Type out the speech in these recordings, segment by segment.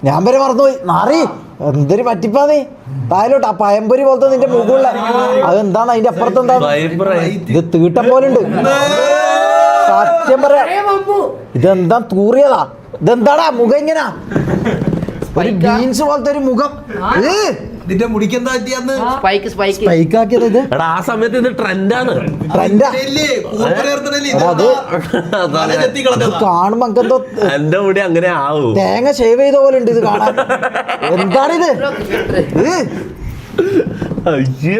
ഞാൻ വരെ മറന്നുപോയി. നാറി എന്തൊരു പറ്റിപ്പാ നീ. തായലോട്ട് ആ പയമ്പൊരി പോലത്തെ നിന്റെ മുകളിലെ അതെന്താണ് അതിന്റെ അപ്പുറത്ത് എന്താ? ഇത് തീട്ടം പോലെ ഉണ്ട്. സത്യം പറയാ ഇതെന്താ തൂറിയതാ? ഇതെന്താടാ മുഖം ഇങ്ങനെ ഒരു ബീൻസ് പോലത്തെ ഒരു മുഖം. ആ സമയത്ത് ഇത് ട്രെൻഡാണ്. കാണുമ്പോ എന്തോ എന്റെ മുടി അങ്ങനെ ആവൂ. തേങ്ങ ഷേവ് ചെയ്ത പോലെ ഉണ്ട് ഇത് കാണാൻ. എന്താണിത്?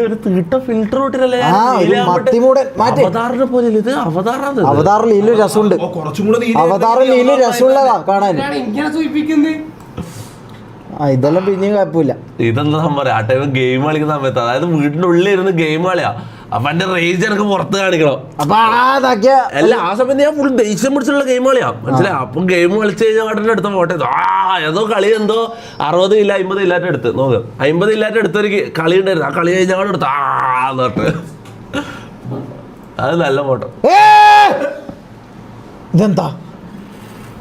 ഒരു തീട്ട ഫിൽറ്റർ അവതാറിൽ ഇതിലും രസമുണ്ട്. അവതാറിൽ ഇതിലും രസമുള്ളതാ കാണാൻ. ഇതെല്ലാം പിന്നെയും കുഴപ്പമില്ല. ഇതെന്താ സംഭവം? ആ ടൈം ഗെയിം കളിക്കുന്ന സമയത്ത്, അതായത് വീടിന്റെ ഉള്ളിൽ ഇരുന്ന് ഗെയിം കളിയാ. അപ്പൊ എന്റെ റേഞ്ച് എനിക്ക് പുറത്ത് കാണിക്കണം. അല്ല ആ സമയത്ത് ഞാൻ ഫുൾ ദേഷ്യം പിടിച്ചുള്ള ഗെയിം കളിയാ, മനസ്സിലായി? അപ്പം ഗെയിം കളിച്ച് കഴിഞ്ഞാൽ എടുത്ത ഫോട്ടോ ഏതോ കളി എന്തോ 60 ഇല്ല 50 ഇല്ലാത്ത എടുത്ത് നോക്ക്. 50 ഇല്ലാത്ത എടുത്തൊരു കളി ഉണ്ടായിരുന്നു. ആ കളി കഴിഞ്ഞാൽ എടുത്ത് പറഞ്ഞിട്ട് അത് നല്ല ഫോട്ടോ. ഇതെന്താ?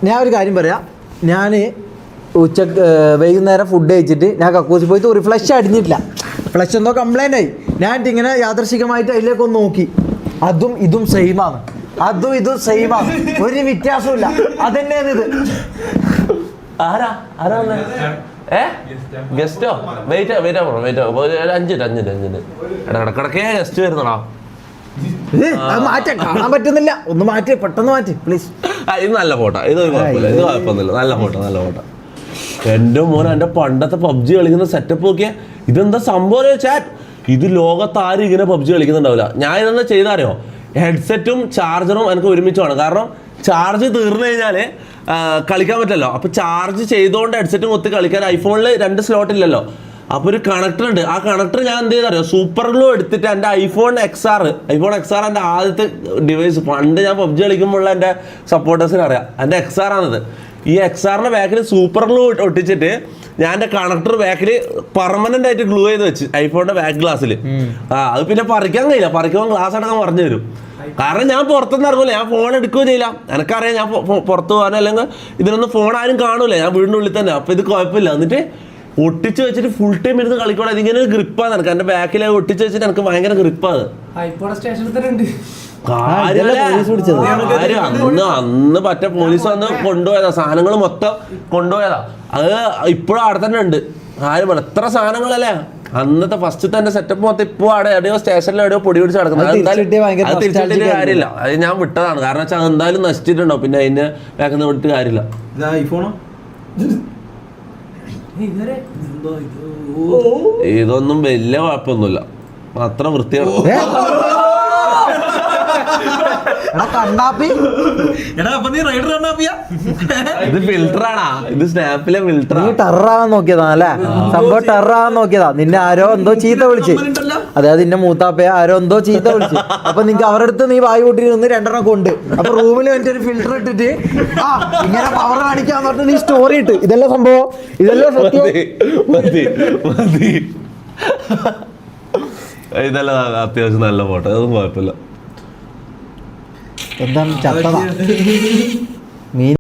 ഞാൻ ഒരു കാര്യം പറയാം. ഞാൻ വൈകുന്നേരം ഫുഡ് കഴിച്ചിട്ട് ഞാൻ കക്കൂസിൽ പോയിട്ട് ഒരു ഫ്ലഷ് അടിഞ്ഞിട്ടില്ല. ഫ്ലഷ് എന്തോ കംപ്ലൈൻ്റ് ആയി. ഞാൻ ഇങ്ങനെ യാദർശികമായിട്ട് അതിലേക്കൊന്ന് നോക്കി. അതും ഇതും സെയിമാണ്. അതും ഇതും സെയിമാണ്. ഒരു വ്യത്യാസമില്ല. അതന്നെയാണ് ഇത്. ആരാ ആരാ ഗസ്റ്റോ? Wait 5 ഇടക്കിടക്കേ guest വരുന്നടാ. മാറ്റാൻ കാണാൻ പറ്റുന്നില്ല. ഒന്ന് മാറ്റി, പെട്ടെന്ന് മാറ്റി പ്ലീസ്. ഇത് നല്ല ഫോട്ടോ. ഇത് കുഴപ്പമില്ല, ഇത് കുഴപ്പമൊന്നുമില്ല. നല്ല ഫോട്ടോ, നല്ല ഫോട്ടോ. എൻ്റെ മോൻ എൻ്റെ പണ്ടത്തെ പബ്ജി കളിക്കുന്ന സെറ്റപ്പ് നോക്കിയാൽ ഇതെന്താ സംഭവം ചാറ്റ്. ഇത് ലോകത്താരും ഇങ്ങനെ പബ്ജി കളിക്കുന്നുണ്ടാവില്ല. ഞാൻ ഇതെന്താ ചെയ്താറിയോ? ഹെഡ്സെറ്റും ചാർജറും എനിക്ക് ഒരുമിച്ചാണ്. കാരണം ചാർജ് തീർന്നു കഴിഞ്ഞാൽ കളിക്കാൻ പറ്റില്ലല്ലോ. അപ്പോൾ ചാർജ് ചെയ്തുകൊണ്ട് ഹെഡ്സെറ്റും ഒത്തി കളിക്കാൻ ഐഫോണിൽ 2 സ്ലോട്ട് ഇല്ലല്ലോ. അപ്പോൾ ഒരു കണക്ടർ ഉണ്ട്. ആ കണക്ടർ ഞാൻ എന്ത് ചെയ്തറിയോ? സൂപ്പർ ഗ്ലൂ എടുത്തിട്ട് എൻ്റെ ഐഫോൺ എക്സ് ആർ എൻ്റെ ആദ്യത്തെ ഡിവൈസ്. പണ്ട് ഞാൻ പബ്ജി കളിക്കുമ്പോഴുള്ള എൻ്റെ സപ്പോർട്ടേഴ്സിന് അറിയാം. എൻ്റെ എക്സ് ആർ ആണിത്. ഈ എക്സ് ആറിൻ്റെ ബാക്കിൽ സൂപ്പർ ഗ്ലൂ ഒട്ടിച്ചിട്ട് ഞാൻ എൻ്റെ കണക്ടർ ബാക്കിൽ പെർമനന്റ് ആയിട്ട് ഗ്ലൂ ചെയ്ത് വെച്ച് ഐഫോണിന്റെ ബാക്ക് ഗ്ലാസ്സിൽ. അത് പിന്നെ പറിക്കാൻ കഴിയില്ല. പറിക്കുമ്പോൾ ഗ്ലാസ് അടക്കം പറഞ്ഞു തരും. കാരണം ഞാൻ പുറത്തൊന്നും ഇറങ്ങില്ല. ഞാൻ ഫോൺ എടുക്കുകയും ചെയ്യില്ല. എനിക്കറിയാം ഞാൻ പുറത്ത് പോകാനോ അല്ലെങ്കിൽ ഇതിനൊന്നും ഫോൺ ആരും കാണൂല. ഞാൻ വീടിൻ്റെ ഉള്ളിൽ തന്നെ. അപ്പോൾ ഇത് കുഴപ്പമില്ല. എന്നിട്ട് ഒട്ടിച്ച് വെച്ചിട്ട് ഫുൾ ടൈം ഇരുന്ന് കളിക്കണം. ഇതിങ്ങനെ ഒരു ഗ്രിപ്പാണ് എനിക്ക്. എൻ്റെ ബാക്കിൽ ഒട്ടിച്ച് വെച്ചിട്ട് എനിക്ക് ഭയങ്കര ഗ്രിപ്പാണ്. അന്ന് പറ്റ പോലീസ് വന്ന് കൊണ്ടുപോയതാ. സാധനങ്ങൾ മൊത്തം കൊണ്ടുപോയതാ. അത് ഇപ്പോഴും അവിടെ തന്നെ ഉണ്ട്. ആരും എത്ര സാധനങ്ങളല്ലേ അന്നത്തെ ഫസ്റ്റ് തന്നെ സെറ്റപ്പ് മൊത്തം ഇപ്പോൾ അവിടെ എവിടെയോ സ്റ്റേഷനിൽ എവിടെയോ പൊടി പിടിച്ച് നടക്കുന്നത്. അത് തിരിച്ചിട്ട് കാര്യമില്ല. അത് ഞാൻ വിട്ടതാണ്. കാരണം വെച്ചാൽ അത് എന്തായാലും നശിച്ചിട്ടുണ്ടോ. പിന്നെ അതിന്റെ ബാക്കിൽ നിന്ന് വിട്ട് കാര്യമില്ല. ഇതൊന്നും വലിയ കുഴപ്പമൊന്നുമില്ല. അത്ര വൃത്തിയാണ്. ഇത് ഫിൽറ്ററാണാ. ഇത് സ്നാപ്പിലെ ഫിൽറ്റർ. നീ ടെററാവാൻ നോക്കിയതാ അല്ലേ? സംഭവം ടെററാവാൻ നോക്കിയതാ. നിന്നെ ആരോ എന്തോ ചീത്ത വിളിച്ച്. അതായത് നിന്നെ മൂത്താപ്പയെ ആരോ എന്തോ ചീത്ത വിളിച്ച്. അപ്പൊ നിനക്ക് അവരുടെ അടുത്ത് നീ വായി കൂട്ടി നിന്ന് 2 കൊണ്ട് അപ്പൊ റൂമിൽ വന്നിട്ട് ഒരു ഫിൽറ്റർ ഇട്ടിട്ട് ഇങ്ങനെ പവർ കാണിക്കാന്ന് പറഞ്ഞിട്ട് നീ സ്റ്റോറി ഇട്ട്. ഇതെല്ലാം സംഭവം. ഇതെല്ലാം ഇതെല്ലാം അത്യാവശ്യം നല്ല ഫോട്ടോ. അതൊന്നും കുഴപ്പമില്ല. എന്താണ് ചത്തതാ മീൻ?